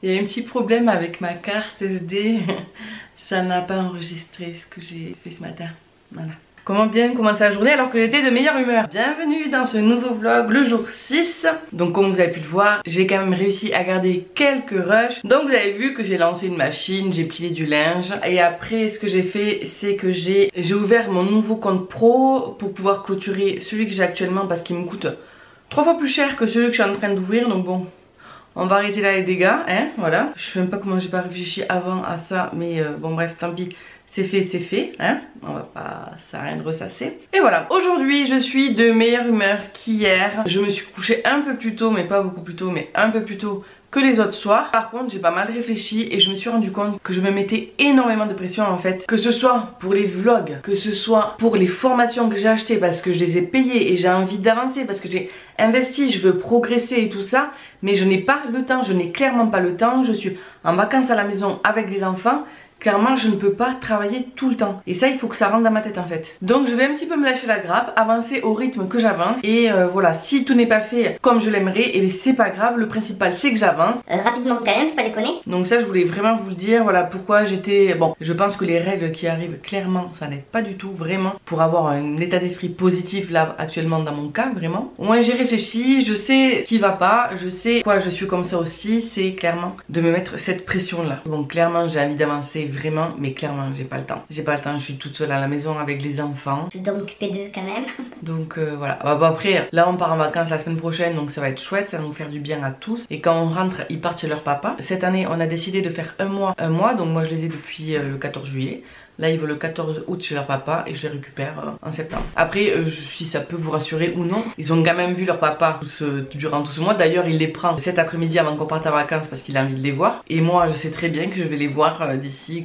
Il y a un petit problème avec ma carte SD. Ça n'a pas enregistré ce que j'ai fait ce matin. Voilà. Comment bien commencer la journée alors que j'étais de meilleure humeur. Bienvenue dans ce nouveau vlog, le jour 6. Donc comme vous avez pu le voir, j'ai quand même réussi à garder quelques rushs. Donc vous avez vu que j'ai lancé une machine, j'ai plié du linge. Et après ce que j'ai fait, c'est que j'ai ouvert mon nouveau compte pro pour pouvoir clôturer celui que j'ai actuellement parce qu'il me coûte 3 fois plus cher que celui que je suis en train d'ouvrir. Donc bon, on va arrêter là les dégâts, hein, voilà. Je sais même pas comment j'ai pas réfléchi avant à ça, mais bon bref, tant pis. C'est fait, hein, on va pas, ça sert à rien de ressasser. Et voilà, aujourd'hui je suis de meilleure humeur qu'hier. Je me suis couchée un peu plus tôt, mais pas beaucoup plus tôt, mais un peu plus tôt que les autres soirs. Par contre j'ai pas mal réfléchi et je me suis rendu compte que je me mettais énormément de pression en fait. Que ce soit pour les vlogs, que ce soit pour les formations que j'ai achetées parce que je les ai payées et j'ai envie d'avancer, parce que j'ai investi, je veux progresser et tout ça. Mais je n'ai pas le temps, je n'ai clairement pas le temps. Je suis en vacances à la maison avec les enfants. Clairement je ne peux pas travailler tout le temps. Et ça il faut que ça rentre dans ma tête en fait. Donc je vais un petit peu me lâcher la grappe, avancer au rythme que j'avance. Et voilà, si tout n'est pas fait comme je l'aimerais, et c'est pas grave, le principal c'est que j'avance. Rapidement quand même, faut pas déconner. Donc ça je voulais vraiment vous le dire, voilà pourquoi j'étais... Bon, je pense que les règles qui arrivent, clairement ça n'aide pas du tout, vraiment. Pour avoir un état d'esprit positif là actuellement dans mon cas, vraiment. Au moins j'ai réfléchi, je sais qui va pas, je sais pourquoi je suis comme ça aussi, c'est clairement de me mettre cette pression là. Donc clairement j'ai envie d'avancer vraiment, mais clairement j'ai pas le temps. J'ai pas le temps, je suis toute seule à la maison avec les enfants. Je dois m'occuper d'eux quand même. Donc voilà. Bon, après, là on part en vacances la semaine prochaine, donc ça va être chouette, ça va nous faire du bien à tous. Et quand on rentre, ils partent chez leur papa. Cette année, on a décidé de faire un mois, donc moi je les ai depuis le 14 juillet. Là ils vont le 14 août chez leur papa et je les récupère en septembre. Après si ça peut vous rassurer ou non, ils ont quand même vu leur papa durant tout ce mois. D'ailleurs il les prend cet après-midi avant qu'on parte en vacances parce qu'il a envie de les voir. Et moi je sais très bien que je vais les voir d'ici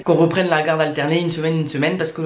qu'on reprenne la garde alternée une semaine parce que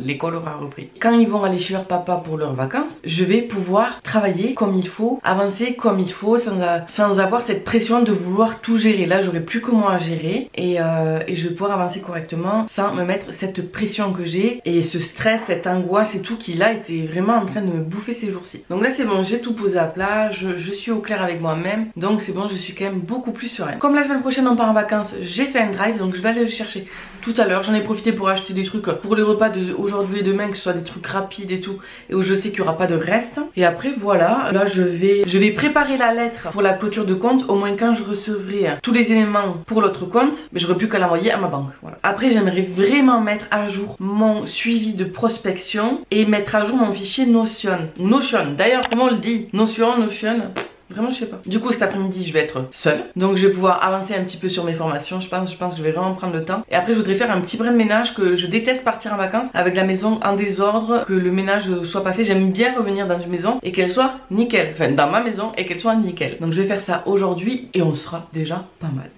l'école aura repris. Quand ils vont aller chez leur papa pour leurs vacances, je vais pouvoir travailler comme il faut, avancer comme il faut sans avoir cette pression de vouloir tout gérer. Là j'aurai plus que moi à gérer et je vais pouvoir avancer correctement sans me mettre cette pression que j'ai et ce stress, cette angoisse et tout qui là était vraiment en train de me bouffer ces jours-ci. Donc là c'est bon, j'ai tout posé à plat, je suis au clair avec moi-même, donc c'est bon, je suis quand même beaucoup plus sereine. Comme la semaine prochaine on part en vacances, j'ai fait un drive, donc je vais aller le chercher tout à l'heure. J'en ai profité pour acheter des trucs pour les repas d'aujourd'hui et demain, que ce soit des trucs rapides et tout, et où je sais qu'il n'y aura pas de reste. Et après voilà, là je vais préparer la lettre pour la clôture de compte, au moins quand je recevrai tous les éléments pour l'autre compte, mais j'aurai plus qu'à l'envoyer à ma banque. Voilà. Après j'aimerais vraiment mettre à jour mon suivi de prospection et mettre à jour mon fichier Notion. D'ailleurs comment on le dit? Notion. Vraiment je sais pas. Du coup cet après-midi je vais être seule, donc je vais pouvoir avancer un petit peu sur mes formations. Je pense que je vais vraiment prendre le temps. Et après je voudrais faire un petit brin de ménage, que je déteste partir en vacances avec la maison en désordre, que le ménage soit pas fait. J'aime bien revenir dans une maison et qu'elle soit nickel, enfin dans ma maison et qu'elle soit nickel. Donc je vais faire ça aujourd'hui et on sera déjà pas mal.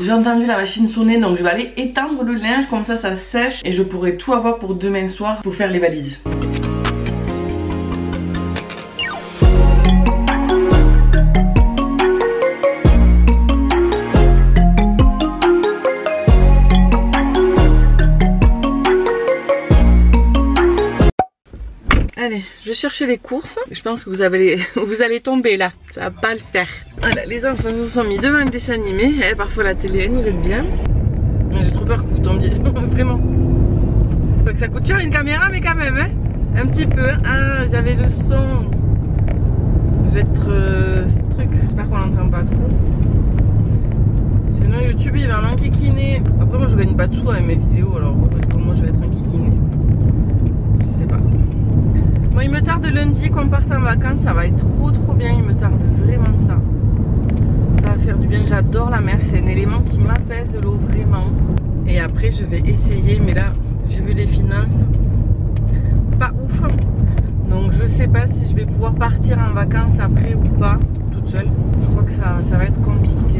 J'ai entendu la machine sonner, donc je vais aller étendre le linge, comme ça ça sèche et je pourrai tout avoir pour demain soir pour faire les valises. Allez, je vais chercher les courses. Je pense que vous allez tomber là. Ça va pas le faire. Voilà, les enfants nous sont mis devant un dessin animé. Parfois la télé, nous êtes bien. J'ai trop peur que vous tombiez. Vraiment. C'est pas que ça coûte cher une caméra, mais quand même, hein. Un petit peu. Ah, j'avais le son. Je vais être ce truc. J'espère qu'on l'entend pas trop. Sinon YouTube il va m'enquiquiner. Après moi je gagne pas de sous avec mes vidéos, alors parce que moi je vais être enquiquiné. Je sais pas. Bon, il me tarde lundi qu'on parte en vacances, ça va être trop bien, il me tarde vraiment ça. Ça va faire du bien, j'adore la mer, c'est un élément qui m'apaise l'eau vraiment. Et après je vais essayer, mais là j'ai vu les finances, pas ouf. Donc je sais pas si je vais pouvoir partir en vacances après ou pas, toute seule. Je crois que ça va être compliqué.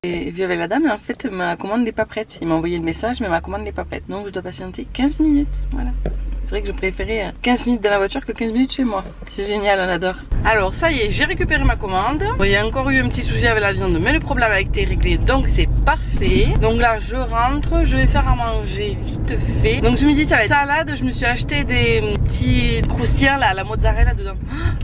Et vu avec la dame, en fait ma commande n'est pas prête. Il m'a envoyé le message mais ma commande n'est pas prête. Donc je dois patienter 15 minutes, voilà. C'est vrai que je préférais 15 minutes dans la voiture que 15 minutes chez moi. C'est génial, on adore. Alors ça y est, j'ai récupéré ma commande. Bon, il y a encore eu un petit souci avec la viande, mais le problème a été réglé, donc c'est parfait. Donc là je rentre, je vais faire à manger vite fait. Donc je me dis ça va être salade, je me suis acheté des petits croustillants là, la mozzarella dedans.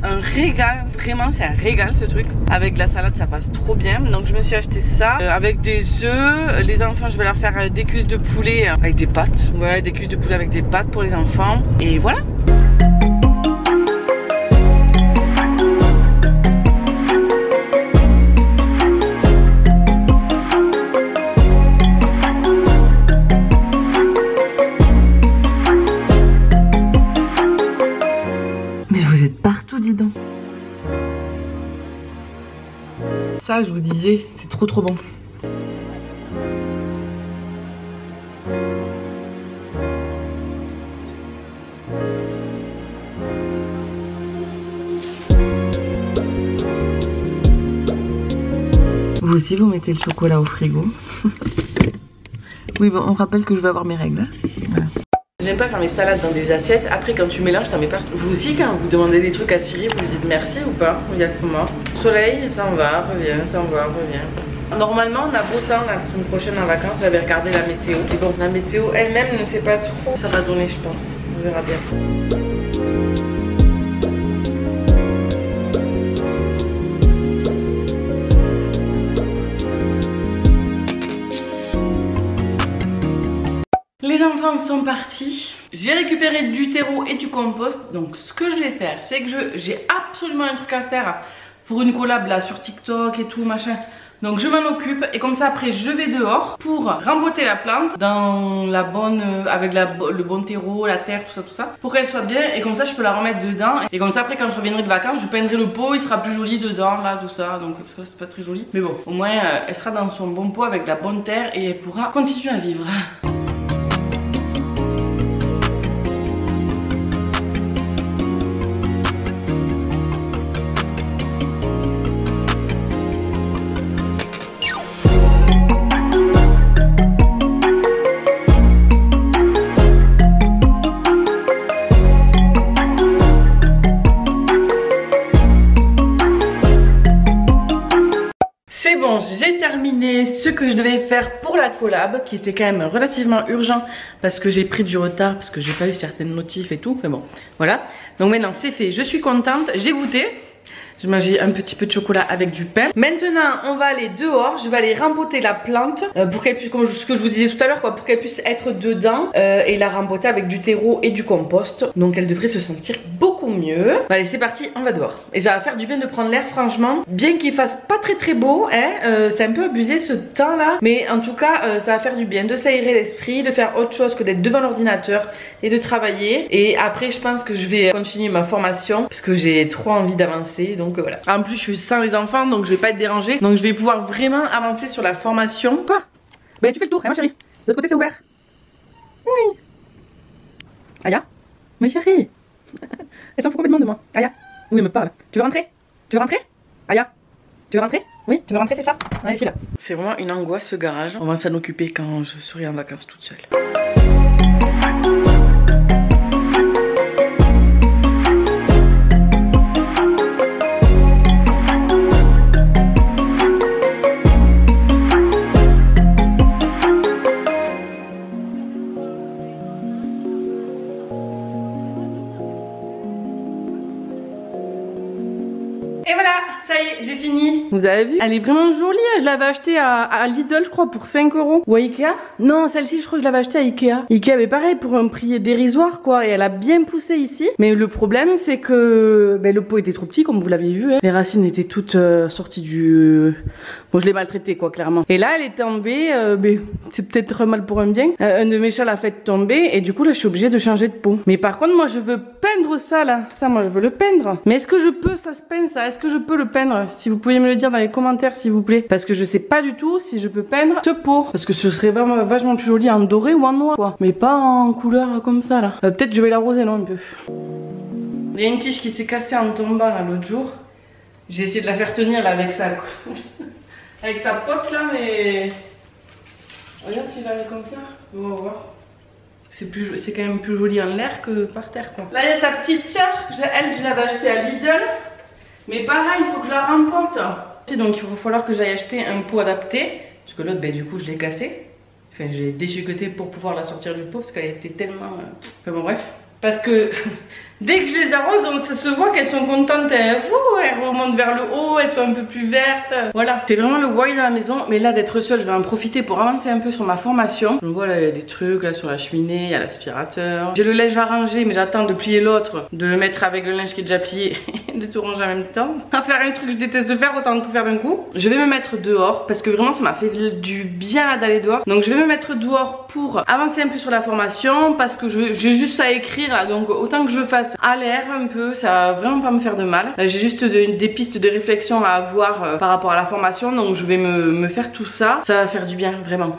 Un régal, vraiment c'est un régal ce truc. Avec de la salade ça passe trop bien. Donc je me suis acheté ça avec des œufs. Les enfants je vais leur faire des cuisses de poulet avec des pâtes. Ouais, des cuisses de poulet avec des pâtes pour les enfants. Et voilà. Mais vous êtes partout, dis donc. Ça, je vous disais, c'est trop bon. Vous aussi, vous mettez le chocolat au frigo. Oui, bon, on rappelle que je vais avoir mes règles. Voilà. J'aime pas faire mes salades dans des assiettes. Après, quand tu mélanges, t'en mets partout. Vous aussi, quand vous demandez des trucs à Siri, vous lui dites merci ou pas? Il y a comment? Soleil, ça en va, revient, ça en va, revient. Normalement, on a beau temps la semaine prochaine en vacances. J'avais regardé la météo. Et bon, la météo elle-même ne sait pas trop. Ça va donner, je pense. On verra bien. Les enfants sont partis. J'ai récupéré du terreau et du compost. Donc ce que je vais faire, c'est que j'ai absolument un truc à faire pour une collab là sur TikTok et tout machin. Donc je m'en occupe et comme ça après je vais dehors pour rembotter la plante dans la bonne, avec le bon terreau, la terre, tout ça, pour qu'elle soit bien et comme ça je peux la remettre dedans. Et comme ça après quand je reviendrai de vacances, je peindrai le pot, il sera plus joli dedans là, tout ça. Donc parce que c'est pas très joli. Mais bon, au moins elle sera dans son bon pot avec la bonne terre et elle pourra continuer à vivre. J'ai terminé ce que je devais faire pour la collab qui était quand même relativement urgent parce que j'ai pris du retard parce que j'ai pas eu certaines notifs et tout, mais bon voilà. Donc maintenant c'est fait, je suis contente, j'ai goûté. J'ai mangé un petit peu de chocolat avec du pain. Maintenant, on va aller dehors. Je vais aller rempoter la plante pour qu'elle puisse, comme ce que je vous disais tout à l'heure, quoi, pour qu'elle puisse être dedans et la rempoter avec du terreau et du compost. Donc, elle devrait se sentir beaucoup mieux. Allez, c'est parti, on va dehors. Et ça va faire du bien de prendre l'air, franchement. Bien qu'il fasse pas très beau, hein, c'est un peu abusé ce temps-là. Mais en tout cas, ça va faire du bien de s'aérer l'esprit, de faire autre chose que d'être devant l'ordinateur et de travailler. Et après, je pense que je vais continuer ma formation parce que j'ai trop envie d'avancer. Donc voilà. En plus je suis sans les enfants donc je vais pas être dérangée. Donc je vais pouvoir vraiment avancer sur la formation. Quoi? Ben tu fais le tour, hein, ma chérie. De l'autre côté c'est ouvert. Oui. Aya. Mais chérie. Elle s'en fout complètement de moi. Aya. Oui, elle me parle. Tu veux rentrer? Tu veux rentrer? Aya. Tu veux rentrer? Oui, tu veux rentrer, c'est ça? Allez, file là. C'est vraiment une angoisse ce garage. On va s'en occuper quand je serai en vacances toute seule. Et voilà, ça y est, j'ai fini. Vous avez vu? Elle est vraiment jolie. Je l'avais achetée à Lidl, je crois, pour 5 €. Ou à Ikea? Non, celle-ci, je crois que je l'avais achetée à Ikea. Ikea, mais pareil, pour un prix dérisoire, quoi. Et elle a bien poussé ici. Mais le problème, c'est que le pot était trop petit, comme vous l'avez vu. Hein. Les racines étaient toutes sorties du... Bon, je l'ai maltraitée, quoi, clairement. Et là, elle est tombée. C'est peut-être un mal pour un bien. Un de mes chats l'a fait tomber. Et du coup, là, je suis obligée de changer de pot. Mais par contre, moi, je veux peindre ça, là. Ça, moi, je veux le peindre. Mais est-ce que je peux, ça se peint, ça? Est-ce que je peux le peindre? Si vous pouviez me le dire dans les commentaires, s'il vous plaît. Parce que je sais pas du tout si je peux peindre ce pot. Parce que ce serait vraiment vachement plus joli en doré ou en noir, quoi. Mais pas en couleur comme ça, là. Peut-être je vais l'arroser, non, un peu. Il y a une tige qui s'est cassée en tombant, là, l'autre jour. J'ai essayé de la faire tenir, là, avec ça, quoi. Avec sa pote, là, mais... Regarde si j'arrive comme ça. On va voir. c'est quand même plus joli en l'air que par terre quoi. Là il y a sa petite soeur, elle je l'avais achetée à Lidl. Mais pareil, il faut que je la remporte. Donc il va falloir que j'aille acheter un pot adapté. Parce que l'autre, du coup, je l'ai cassé. Enfin, j'ai déchiqueté pour pouvoir la sortir du pot parce qu'elle était tellement... Enfin bon, bref. Parce que dès que je les arrose, ça se voit qu'elles sont contentes. Elles remontent vers le haut, elles sont un peu plus vertes. Voilà. C'est vraiment le why dans la maison. Mais là, d'être seule, je vais en profiter pour avancer un peu sur ma formation. Donc voilà, il y a des trucs là sur la cheminée, il y a l'aspirateur. J'ai le linge à ranger, mais j'attends de plier l'autre, de le mettre avec le linge qui est déjà plié, de tout ranger en même temps. À faire un truc que je déteste de faire, autant tout faire d'un coup. Je vais me mettre dehors parce que vraiment, ça m'a fait du bien d'aller dehors. Donc je vais me mettre dehors pour avancer un peu sur la formation parce que j'ai juste à écrire là. Donc autant que je fasse à l'air un peu, ça va vraiment pas me faire de mal. J'ai juste des pistes de réflexion à avoir par rapport à la formation, donc je vais me faire tout ça. Ça va faire du bien, vraiment.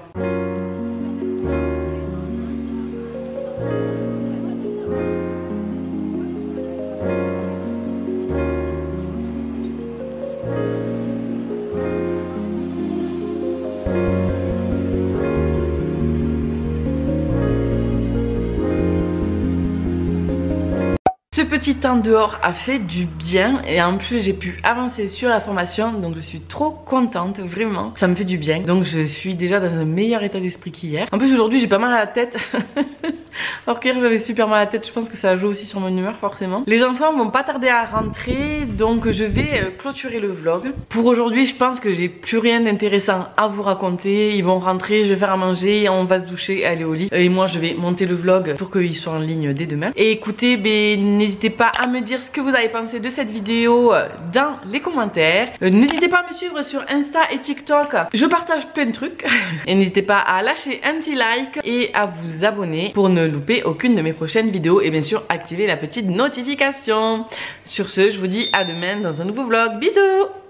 Ce petit temps dehors a fait du bien et en plus j'ai pu avancer sur la formation, donc je suis trop contente, vraiment, ça me fait du bien. Donc je suis déjà dans un meilleur état d'esprit qu'hier. En plus aujourd'hui j'ai pas mal à la tête. Alors qu'hier j'avais super mal à la tête, je pense que ça joue aussi sur mon humeur forcément. Les enfants vont pas tarder à rentrer, donc je vais clôturer le vlog. Pour aujourd'hui je pense que j'ai plus rien d'intéressant à vous raconter. Ils vont rentrer, je vais faire à manger, on va se doucher, aller au lit. Et moi je vais monter le vlog pour qu'il soit en ligne dès demain. Et écoutez, n'hésitez pas à me dire ce que vous avez pensé de cette vidéo dans les commentaires. N'hésitez pas à me suivre sur Insta et TikTok, je partage plein de trucs. Et n'hésitez pas à lâcher un petit like et à vous abonner pour ne louper aucune de mes prochaines vidéos. Et bien sûr activer la petite notification. Sur ce, je vous dis à demain dans un nouveau vlog. Bisous!